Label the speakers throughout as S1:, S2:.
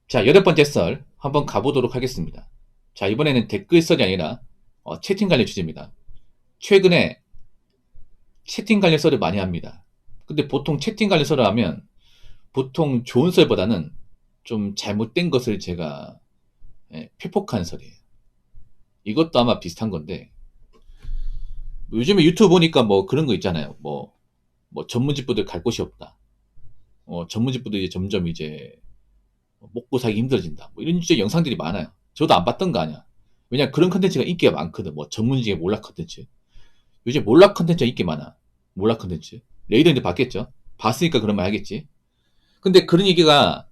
S1: 자, 8번째 썰 한번 가보도록 하겠습니다. 자, 이번에는 댓글 썰이 아니라 채팅 관련 주제입니다. 최근에 채팅 관련 썰을 많이 합니다. 근데 보통 채팅 관련 썰을 하면 보통 좋은 썰보다는 좀 잘못된 것을 제가 표폭한 썰이에요. 이것도 아마 비슷한 건데 요즘에 유튜브 보니까 뭐 그런 거 있잖아요. 뭐 전문직부들 갈 곳이 없다. 전문직부들이 점점 이제 먹고 살기 힘들어진다. 뭐 이런 주제 영상들이 많아요. 저도 안 봤던 거 아니야. 왜냐 그런 컨텐츠가 인기가 많거든. 뭐 전문직의 몰락 컨텐츠. 요즘 몰락 컨텐츠가 인기 많아. 몰락 컨텐츠. 레이더인데 봤겠죠? 봤으니까 그런 말 하겠지. 근데 그런 얘기가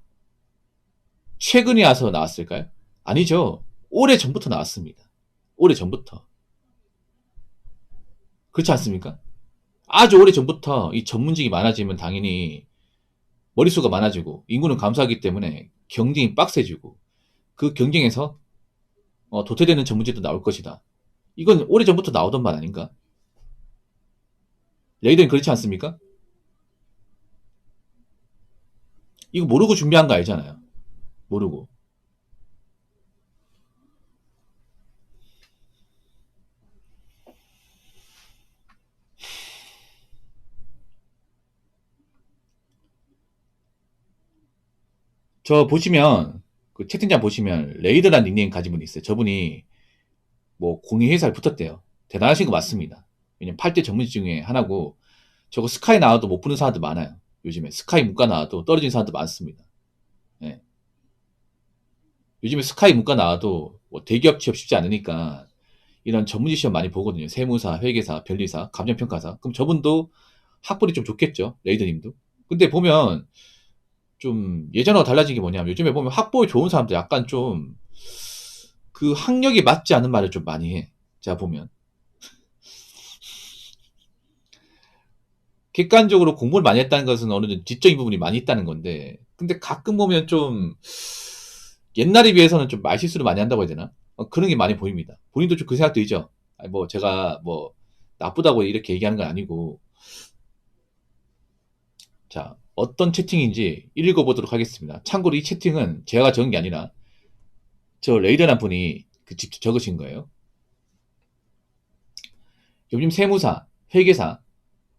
S1: 최근에 와서 나왔을까요? 아니죠. 오래 전부터 나왔습니다. 오래 전부터. 그렇지 않습니까? 아주 오래 전부터 이 전문직이 많아지면 당연히 머릿수가 많아지고 인구는 감소하기 때문에 경쟁이 빡세지고 그 경쟁에서 도태되는 전문직도 나올 것이다. 이건 오래전부터 나오던 말 아닌가? 레이더는 그렇지 않습니까? 이거 모르고 준비한 거 알잖아요. 모르고. 저 보시면 그 채팅창 보시면 레이더라는 닉네임 가진 분이 있어요. 저분이 뭐 공인회사에 붙었대요. 대단하신 거 맞습니다. 왜냐면 8대 전문직 중에 하나고 저거 스카이 나와도 못 붙는 사람들 많아요. 요즘에 스카이 문과 나와도 떨어진 사람들 많습니다. 예. 요즘에 스카이 문과 나와도 뭐 대기업 취업 쉽지 않으니까 이런 전문직 시험 많이 보거든요. 세무사, 회계사, 변리사, 감정평가사. 그럼 저분도 학벌이 좀 좋겠죠. 레이더님도. 근데 보면 좀 예전하고 달라진 게 뭐냐면 요즘에 보면 학벌이 좋은 사람들 약간 좀 그 학력이 맞지 않은 말을 좀 많이 해. 제가 보면. 객관적으로 공부를 많이 했다는 것은 어느 정도 지적인 부분이 많이 있다는 건데 근데 가끔 보면 좀 옛날에 비해서는 좀 말실수를 많이 한다고 해야 되나? 그런 게 많이 보입니다. 본인도 좀 그 생각 들죠? 아니, 뭐 제가 뭐 나쁘다고 이렇게 얘기하는 건 아니고 자 어떤 채팅인지 읽어보도록 하겠습니다. 참고로 이 채팅은 제가 적은 게 아니라 저 레이더란 분이 그 직접 적으신 거예요. 요즘 세무사, 회계사,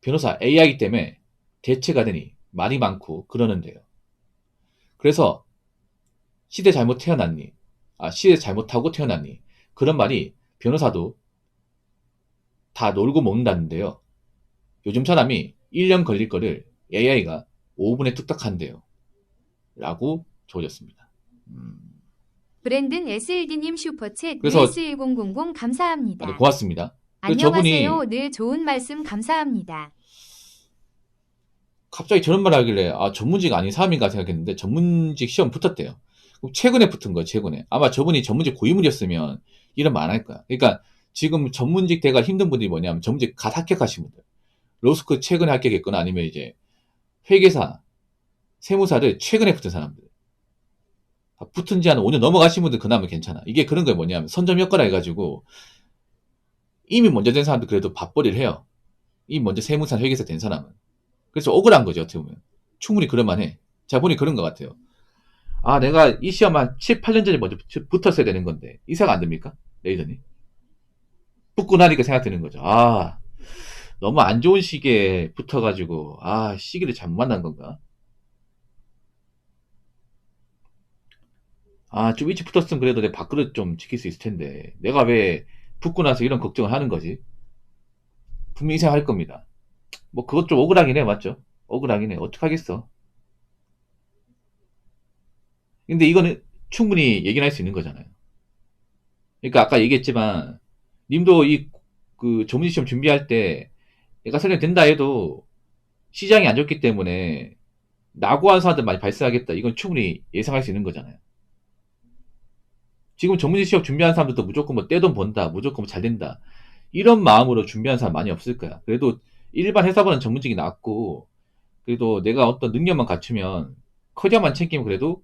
S1: 변호사 AI 때문에 대체가 되니 말이 많고 그러는데요. 그래서 시대 잘못 태어났니? 시대 잘못하고 태어났니? 그런 말이 변호사도 다 놀고 먹는다는데요. 요즘 사람이 1년 걸릴 거를 AI가 5분에 뚝딱 한대요. 라고 적어졌습니다.
S2: 브랜든 SLD님 슈퍼챗
S1: 그래서
S2: US1000 감사합니다.
S1: 고맙습니다. 그래서
S2: 안녕하세요.
S1: 저분이
S2: 늘 좋은 말씀 감사합니다.
S1: 갑자기 저런 말 하길래 전문직 아닌 사람인가 생각했는데 전문직 시험 붙었대요. 최근에 붙은 거예요. 최근에. 아마 저분이 전문직 고위물이었으면 이런 말 안 할 거야. 그러니까 지금 전문직 대가 힘든 분들이 뭐냐면 전문직 갓 합격하신 분들. 로스쿨 최근에 합격했거나 아니면 이제 회계사, 세무사를 최근에 붙은 사람들. 붙은 지 한 5년 넘어가신 분들 그나마 괜찮아. 이게 그런 거에 뭐냐면 선점 효과라 해가지고 이미 먼저 된 사람들 그래도 밥벌이를 해요. 이미 먼저 세무사, 회계사 된 사람은. 그래서 억울한 거죠. 어떻게 보면. 충분히 그럴만해. 자 보니 그런 것 같아요. 내가 이 시험 한 7, 8년 전에 먼저 붙었어야 되는 건데 이 생각 안 듭니까? 레이더님. 붙고 나니까 생각되는 거죠. 너무 안 좋은 시기에 붙어가지고 시기를 잘못 만난 건가? 좀 일찍 붙었으면 그래도 내 밥그릇 좀 지킬 수 있을 텐데 내가 왜 붙고 나서 이런 걱정을 하는 거지? 분명히 생각할 겁니다. 뭐 그것 좀 억울하긴 해, 맞죠? 억울하긴 해. 어떡하겠어. 근데 이거는 충분히 얘기를 할 수 있는 거잖아요. 그러니까 아까 얘기했지만 님도 이 그 전문직 시험 준비할 때 내가 설령 된다 해도 시장이 안 좋기 때문에 낙오한 사람들 많이 발생하겠다. 이건 충분히 예상할 수 있는 거잖아요. 지금 전문직 시험 준비하는 사람들도 무조건 뭐 떼돈 번다, 무조건 뭐 잘 된다. 이런 마음으로 준비하는 사람 많이 없을 거야. 그래도 일반 회사보다는 전문직이 낫고, 그래도 내가 어떤 능력만 갖추면, 커리어만 챙기면 그래도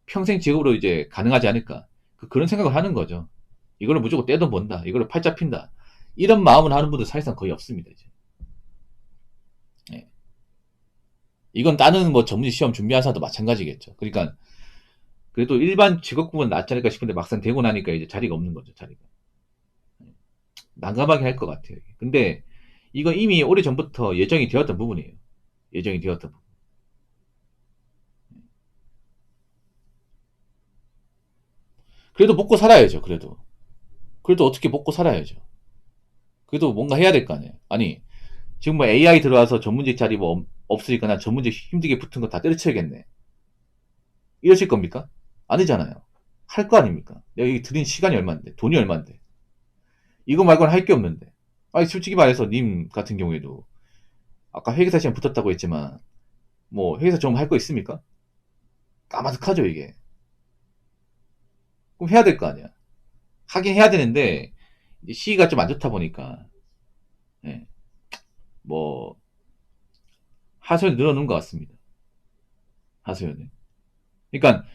S1: 평생 직업으로 이제 가능하지 않을까. 그런 생각을 하는 거죠. 이거를 무조건 떼돈 번다. 이거를 팔자 핀다. 이런 마음을 하는 분들 사실상 거의 없습니다, 이제. 예. 이건 다른 뭐 전문직 시험 준비하는 사람도 마찬가지겠죠. 그러니까 그래도 일반 직업군은 낫지 않을까 싶은데 막상 되고 나니까 이제 자리가 없는 거죠, 자리가. 난감하게 할 것 같아요. 근데 이거 이미 오래전부터 예정이 되었던 부분이에요. 예정이 되었던 부분. 그래도 먹고 살아야죠, 그래도. 그래도 어떻게 먹고 살아야죠. 그래도 뭔가 해야 될 거 아니에요. 아니, 지금 뭐 AI 들어와서 전문직 자리 뭐 없으니까 난 전문직 힘들게 붙은 거 다 때려쳐야겠네. 이러실 겁니까? 아니잖아요. 할 거 아닙니까? 내가 여기 들인 시간이 얼만데, 돈이 얼만데. 이거 말고는 할 게 없는데. 아니, 솔직히 말해서 님 같은 경우에도 아까 회계사 시험 붙었다고 했지만 뭐 회계사 좀 할 거 있습니까? 까마득하죠, 이게. 그럼 해야 될 거 아니야. 하긴 해야 되는데 시기가 좀 안 좋다 보니까 예, 뭐 하소연 늘어놓은 것 같습니다. 하소연을. 그러니까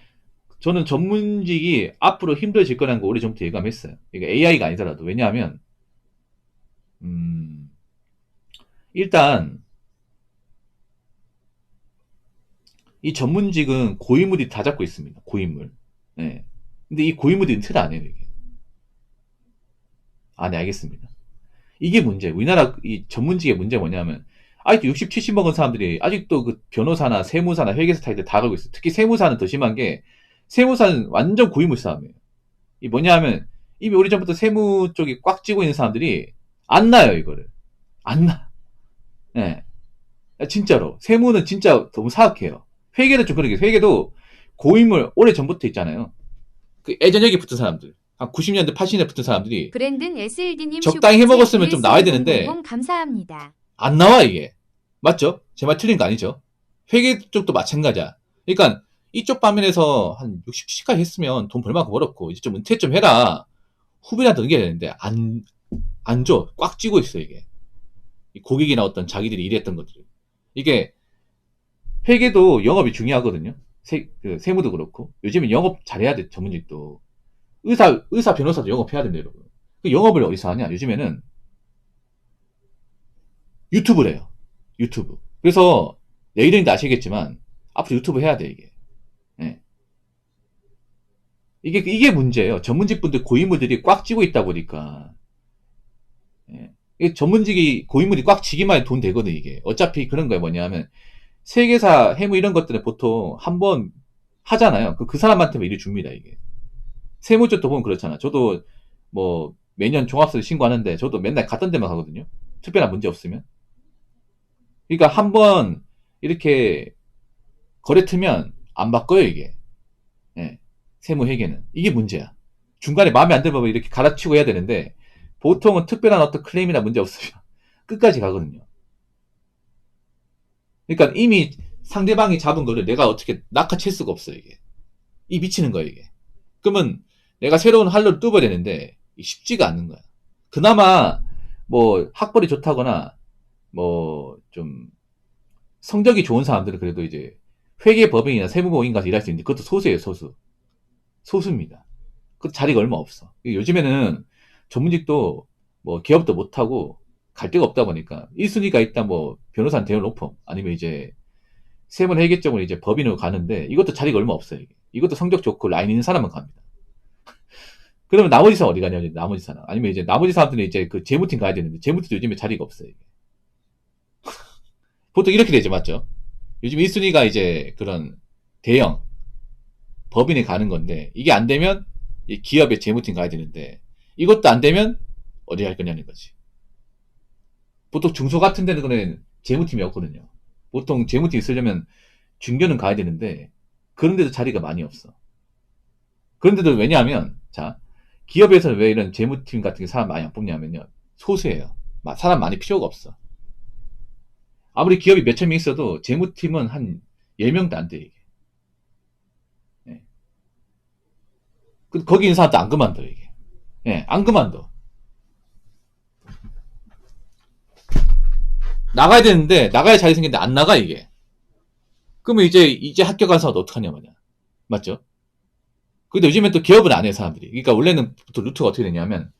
S1: 저는 전문직이 앞으로 힘들어질 거라는 거 오래전부터 예감했어요. 그러니까 AI가 아니더라도. 왜냐하면 음, 일단 이 전문직은 고위물이 다 잡고 있습니다. 고위물. 예. 근데 이 고위물이 은퇴를 안 해요, 이게. 아, 네, 알겠습니다. 이게 문제예요. 우리나라 이 전문직의 문제가 뭐냐면 아직도 60, 70 먹은 사람들이 아직도 그 변호사나 세무사나 회계사 타이틀 다 가고 있어요. 특히 세무사는 더 심한 게 세무사는 완전 고위물 싸움이에요. 이 뭐냐 하면 이미 오래전부터 세무 쪽이 꽉 쥐고 있는 사람들이 안 나요, 이거를. 안 나. 예. 진짜로. 세무는 진짜 너무 사악해요. 회계도 좀 그러게. 회계도 고인물 오래전부터 있잖아요. 그 예전역에 붙은 사람들. 한 90년대, 80년대 붙은 사람들이
S2: 브랜든 SLD님
S1: 적당히 해먹었으면 좀 나와야 되는데
S2: 감사합니다.
S1: 안 나와, 이게. 맞죠? 제 말 틀린 거 아니죠? 회계 쪽도 마찬가지야. 그러니까 이쪽 방면에서 한 60, 70까지 했으면 돈 벌만큼 벌었고 이제 좀 은퇴 좀 해라. 후배한테 넘겨야 되는데 안 줘. 꽉 쥐고 있어, 이게. 이 고객이나 어떤 자기들이 일했던 것들. 이게 회계도 영업이 중요하거든요. 그 세무도 그렇고. 요즘은 영업 잘해야 돼, 전문직도. 의사, 변호사도 영업해야 된다, 여러분. 그 영업을 어디서 하냐? 요즘에는 유튜브를 해요. 유튜브. 그래서 내일은 아시겠지만 앞으로 유튜브 해야 돼, 이게. 예. 이게 문제예요. 전문직 분들 고인물들이 꽉 쥐고 있다 보니까. 예. 이게 전문직이 고인물이 꽉 쥐기만 해도 돈 되거든, 이게. 어차피 그런 거예요. 뭐냐면 세계사, 해무 이런 것들은 보통 한번 하잖아요. 그 사람한테만 일을 줍니다, 이게. 세무 쪽도 보면 그렇잖아. 저도 뭐 매년 종합서를 신고하는데 저도 맨날 갔던 데만 가거든요. 특별한 문제 없으면. 그러니까 한번 이렇게 거래 트면 안 바꿔요, 이게. 예. 세무 회계는. 이게 문제야. 중간에 마음에 안 들면 이렇게 갈아치우고 해야 되는데 보통은 특별한 어떤 클레임이나 문제 없으면 끝까지 가거든요. 그러니까 이미 상대방이 잡은 거를 내가 어떻게 낚아챌 수가 없어요, 이게. 이 미치는 거예요, 이게. 그러면 내가 새로운 활로를 뚫어야 되는데 쉽지가 않는 거야. 그나마 뭐 학벌이 좋다거나 뭐 좀 성적이 좋은 사람들은 그래도 이제 회계법인이나 세무법인 가서 일할 수 있는데 그것도 소수예요, 소수. 소수입니다. 그 자리가 얼마 없어. 요즘에는 전문직도 뭐 기업도 못하고 갈 데가 없다 보니까 1순위가 일단 뭐 변호사는 대형 로펌 아니면 이제 세무 회계 쪽으로 이제 법인으로 가는데 이것도 자리가 얼마 없어요. 이것도 성적 좋고 라인 있는 사람만 갑니다. 그러면 나머지 사람 어디 가냐, 나머지 사람. 아니면 이제 나머지 사람들은 이제 그 재무팀 가야 되는데 재무팀도 요즘에 자리가 없어요. 보통 이렇게 되죠, 맞죠? 요즘 1순위가 이제 그런 대형 법인에 가는 건데 이게 안 되면 이 기업의 재무팀 가야 되는데 이것도 안 되면 어디 갈 거냐는 거지. 보통 중소 같은 데는 그는 재무팀이 없거든요. 보통 재무팀 있으려면 중견은 가야 되는데 그런데도 자리가 많이 없어. 그런데도 왜냐하면 자 기업에서는 왜 이런 재무팀 같은 게 사람 많이 안 뽑냐면요. 소수예요. 사람 많이 필요가 없어. 아무리 기업이 몇천 명 있어도 재무팀은 한 10명도 안 돼, 이게. 예. 거기 있는 사람도 안 그만둬, 이게. 예, 안 그만둬. 나가야 되는데, 나가야 자리 생겼는데 안 나가, 이게. 그러면 이제 합격한 사람도 어떡하냐, 말이야. 맞죠? 근데 요즘엔 또 기업은 안 해, 사람들이. 그러니까 원래는 보통 루트가 어떻게 되냐면,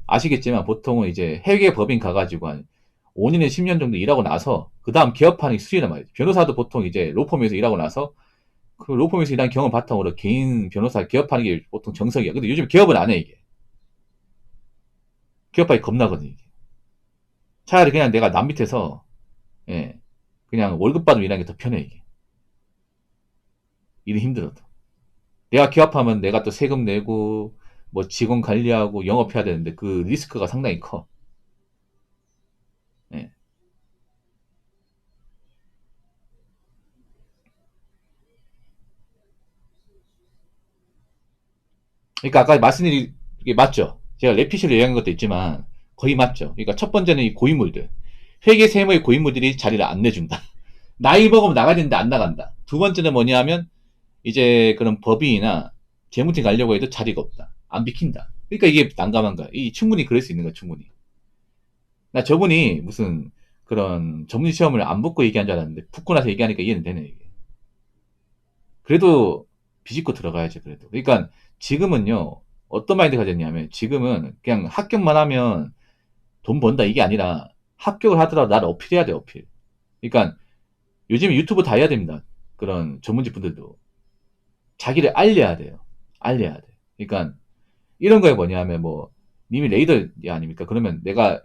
S1: 아시겠지만 보통은 이제 회계 법인 가가지고 한 5년에 10년 정도 일하고 나서 그 다음 개업하는 수준이란 말이죠. 변호사도 보통 이제 로펌에서 일하고 나서 그 로펌에서 일한 경험 바탕으로 개인 변호사 개업하는 게 보통 정석이야. 근데 요즘 개업은 안 해, 이게. 개업하기 겁나거든, 이게. 차라리 그냥 내가 남 밑에서, 예, 그냥 월급 받으면 일하는 게 더 편해, 이게. 일이 힘들어도. 내가 개업하면 내가 또 세금 내고, 뭐 직원 관리하고 영업해야 되는데 그 리스크가 상당히 커. 예. 그러니까 아까 말씀드린 게 맞죠? 제가 레피시를 얘기한 것도 있지만 거의 맞죠? 그러니까 첫 번째는 이 고인물들. 회계 세무의 고인물들이 자리를 안 내준다. 나이 먹으면 나가야 되는데 안 나간다. 두 번째는 뭐냐 하면 이제 그런 법인이나 재무팀 가려고 해도 자리가 없다. 안 비킨다. 그러니까 이게 난감한 거야. 이 충분히 그럴 수 있는 거야, 충분히. 나 저분이 무슨 그런 전문 시험을 안 붙고 얘기한 줄 알았는데 붙고 나서 얘기하니까 이해는 되네, 이게. 그래도 비집고 들어가야죠, 그래도. 그러니까 지금은요, 어떤 마인드 가졌냐면 지금은 그냥 합격만 하면 돈 번다 이게 아니라 합격을 하더라도 나를 어필해야 돼, 어필. 그러니까 요즘 유튜브 다 해야 됩니다. 그런 전문직 분들도. 자기를 알려야 돼요. 알려야 돼. 그러니까 이런 거에 뭐냐면 뭐 님이 레이더 아닙니까? 그러면 내가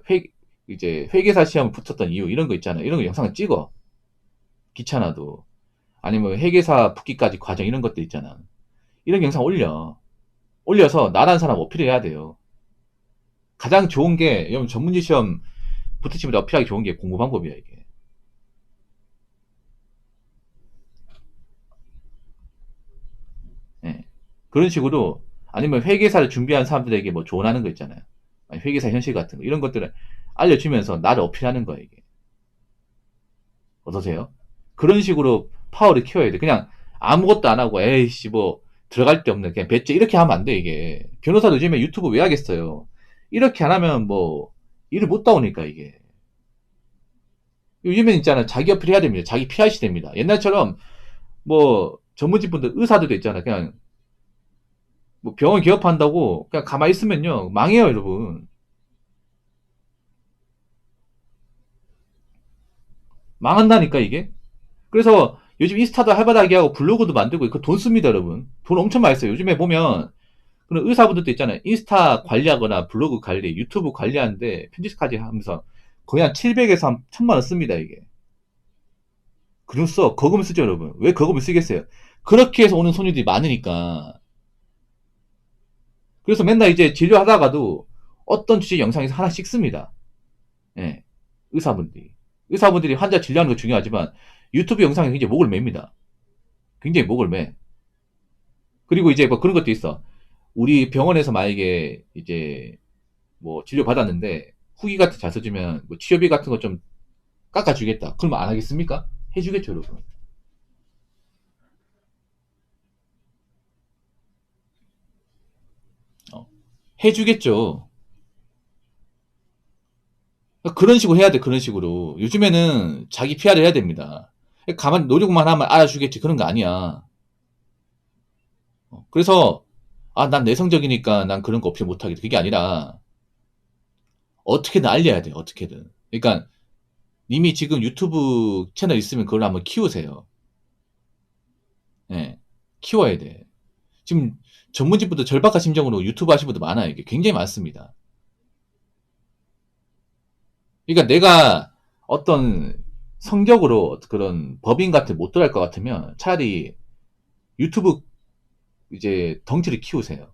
S1: 이제 회계사 시험을 붙었던 이유 이런 거 있잖아. 이런 거 영상을 찍어. 귀찮아도. 아니면 회계사 붙기까지 과정 이런 것도 있잖아. 이런 영상 올려. 올려서 나라는 사람 어필해야 돼요. 가장 좋은 게 여러분 전문직 시험 붙으시면 어필하기 좋은 게 공부 방법이야, 이게. 예. 그런 식으로 아니면 회계사를 준비한 사람들에게 뭐 조언하는 거 있잖아요. 아니, 회계사 현실 같은 거 이런 것들을 알려주면서 나를 어필하는 거야, 이게. 어떠세요? 그런 식으로 파워를 키워야 돼. 그냥 아무것도 안 하고 에이씨 뭐 들어갈 데 없네 그냥 배째 이렇게 하면 안 돼, 이게. 변호사도 요즘에 유튜브 왜 하겠어요? 이렇게 안 하면 뭐 일을 못 따오니까, 이게. 요즘엔 있잖아, 자기 어필 해야 됩니다. 자기 PR 시대입니다. 옛날처럼 뭐 전문직 분들 의사들도 있잖아, 그냥 뭐 병원 개업한다고 그냥 가만히 있으면요 망해요, 여러분. 망한다니까, 이게. 그래서 요즘 인스타도 할바닥이 하고 블로그도 만들고 그 돈 씁니다, 여러분. 돈 엄청 많이 써요. 요즘에 보면 그런 의사분들도 있잖아요. 인스타 관리하거나 블로그 관리, 유튜브 관리하는데 편집까지 하면서 거의 한 700에서 한 1000만 원 씁니다, 이게. 그럼 써. 거금 쓰죠, 여러분. 왜 거금을 쓰겠어요? 그렇게 해서 오는 손님들이 많으니까. 그래서 맨날 이제 진료하다가도 어떤 주제 영상에서 하나씩 씁니다. 예. 의사분들이. 의사분들이 환자 진료하는 거 중요하지만 유튜브 영상에 굉장히 목을 맵니다. 굉장히 목을 매. 그리고 이제 뭐 그런 것도 있어. 우리 병원에서 만약에 이제 뭐 진료 받았는데 후기 같은 거 잘 써주면 뭐 치료비 같은 거 좀 깎아주겠다. 그러면 안 하겠습니까? 해주겠죠, 여러분. 어, 해주겠죠. 그런 식으로 해야 돼, 그런 식으로. 요즘에는 자기 PR을 해야 됩니다. 가만 노력만 하면 알아주겠지. 그런 거 아니야. 그래서, 아, 난 내성적이니까 난 그런 거 어필 못하겠다. 그게 아니라, 어떻게든 알려야 돼, 어떻게든. 그러니까, 님이 지금 유튜브 채널 있으면 그걸 한번 키우세요. 예. 키워야 돼. 지금 전문직부터 절박한 심정으로 유튜브 하시는 분들 많아요. 이게 굉장히 많습니다. 그러니까 내가 어떤 성격으로 그런 법인 같은 못 들어갈 것 같으면 차라리 유튜브 이제 덩치를 키우세요.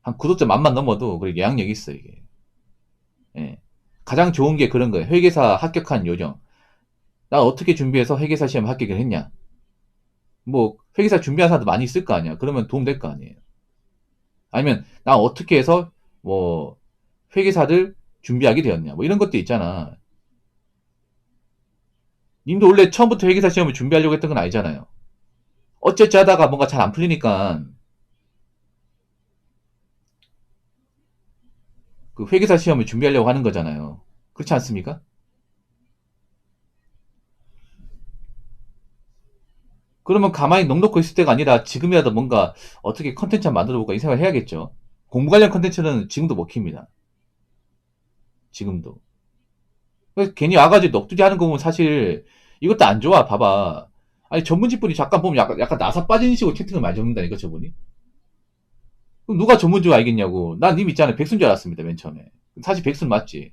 S1: 한 구독자 만만 넘어도 그게 영향력이 있어, 이게. 예. 가장 좋은 게 그런 거예요. 회계사 합격한 요령. 나 어떻게 준비해서 회계사 시험 합격을 했냐. 뭐 회계사 준비한 사람도 많이 있을 거 아니야. 그러면 도움 될 거 아니에요. 아니면 나 어떻게 해서 뭐 회계사들 준비하게 되었냐. 뭐 이런 것도 있잖아. 님도 원래 처음부터 회계사 시험을 준비하려고 했던 건 아니잖아요. 어쨌지 하다가 뭔가 잘 안 풀리니까 그 회계사 시험을 준비하려고 하는 거잖아요. 그렇지 않습니까? 그러면 가만히 넋 놓고 있을 때가 아니라 지금이라도 뭔가 어떻게 컨텐츠 한번 만들어 볼까 이 생각을 해야겠죠. 공부 관련 컨텐츠는 지금도 먹힙니다. 지금도. 그래서 괜히 와가지고 넋두리 하는 거 보면 사실 이것도 안 좋아. 봐봐. 아니, 전문직분이 잠깐 보면 약간 나사 빠진 식으로 채팅을 많이 적는다니까, 저분이. 그럼 누가 전문직 알겠냐고. 난 님 있잖아요. 백수인 줄 알았습니다, 맨 처음에. 사실 백수는 맞지.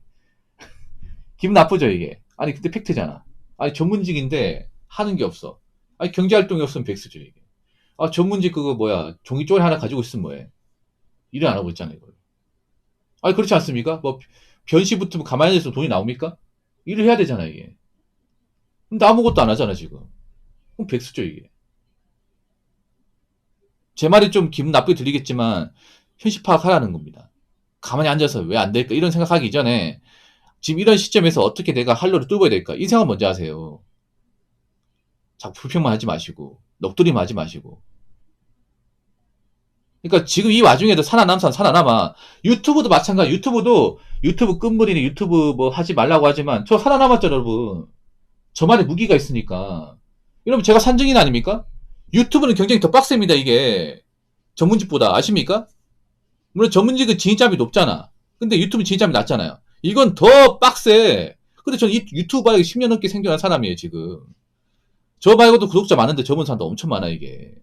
S1: 기분 나쁘죠, 이게. 아니, 근데 팩트잖아. 아니, 전문직인데 하는 게 없어. 아니, 경제활동이 없으면 백수죠, 이게. 아, 전문직 그거 뭐야. 종이 쪼리 하나 가지고 있으면 뭐해. 일을 안 하고 있잖아, 이걸. 아니, 그렇지 않습니까? 뭐, 변시 붙으면 가만히 있으면 돈이 나옵니까? 일을 해야 되잖아, 이게. 근데 아무것도 안 하잖아, 지금. 그럼 백수죠, 이게. 제 말이 좀 기분 나쁘게 들리겠지만, 현실 파악하라는 겁니다. 가만히 앉아서 왜 안 될까? 이런 생각하기 이전에, 지금 이런 시점에서 어떻게 내가 활로를 뚫어야 될까? 이 생각 먼저 하세요. 자꾸 불평만 하지 마시고, 넋두리만 하지 마시고. 그러니까 지금 이 와중에도 살아남아. 유튜브도 마찬가지. 유튜브 끝물이니 유튜브 뭐 하지 말라고 하지만 저 살아남았죠, 여러분. 저만의 무기가 있으니까. 이러면 제가 산증인 아닙니까? 유튜브는 경쟁이 더 빡셉니다, 이게. 전문직보다. 아십니까? 물론 전문직은 진입장이 높잖아. 근데 유튜브는 진입장이 낮잖아요. 이건 더 빡세. 근데 저는 유튜브 바닥에 10년 넘게 생존한 사람이에요, 지금. 저 말고도 구독자 많은데 접은 사람도 엄청 많아, 이게.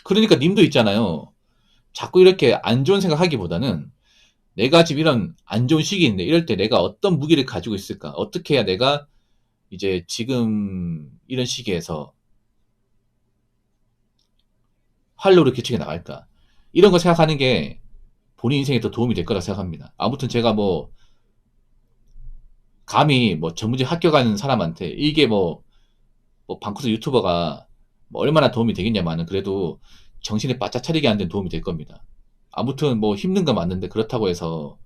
S1: 그러니까 님도 있잖아요. 자꾸 이렇게 안 좋은 생각하기보다는 내가 지금 이런 안 좋은 시기인데 이럴 때 내가 어떤 무기를 가지고 있을까? 어떻게 해야 내가 이제 지금 이런 시기에서 활로를 개척해 나갈까? 이런 거 생각하는 게 본인 인생에 더 도움이 될 거라 생각합니다. 아무튼 제가 뭐 감히 뭐 전문직 합격하는 사람한테 이게 뭐 방구석 유튜버가 뭐 얼마나 도움이 되겠냐마는 그래도 정신을 바짝 차리게 하는 데 도움이 될 겁니다. 아무튼 뭐 힘든 건 맞는데 그렇다고 해서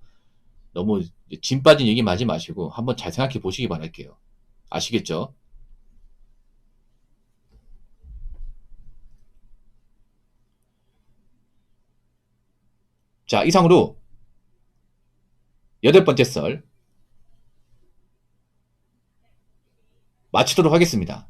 S1: 너무 짐 빠진 얘기 하지 마시고 한번 잘 생각해 보시기 바랄게요. 아시겠죠? 자, 이상으로 8번째 썰 마치도록 하겠습니다.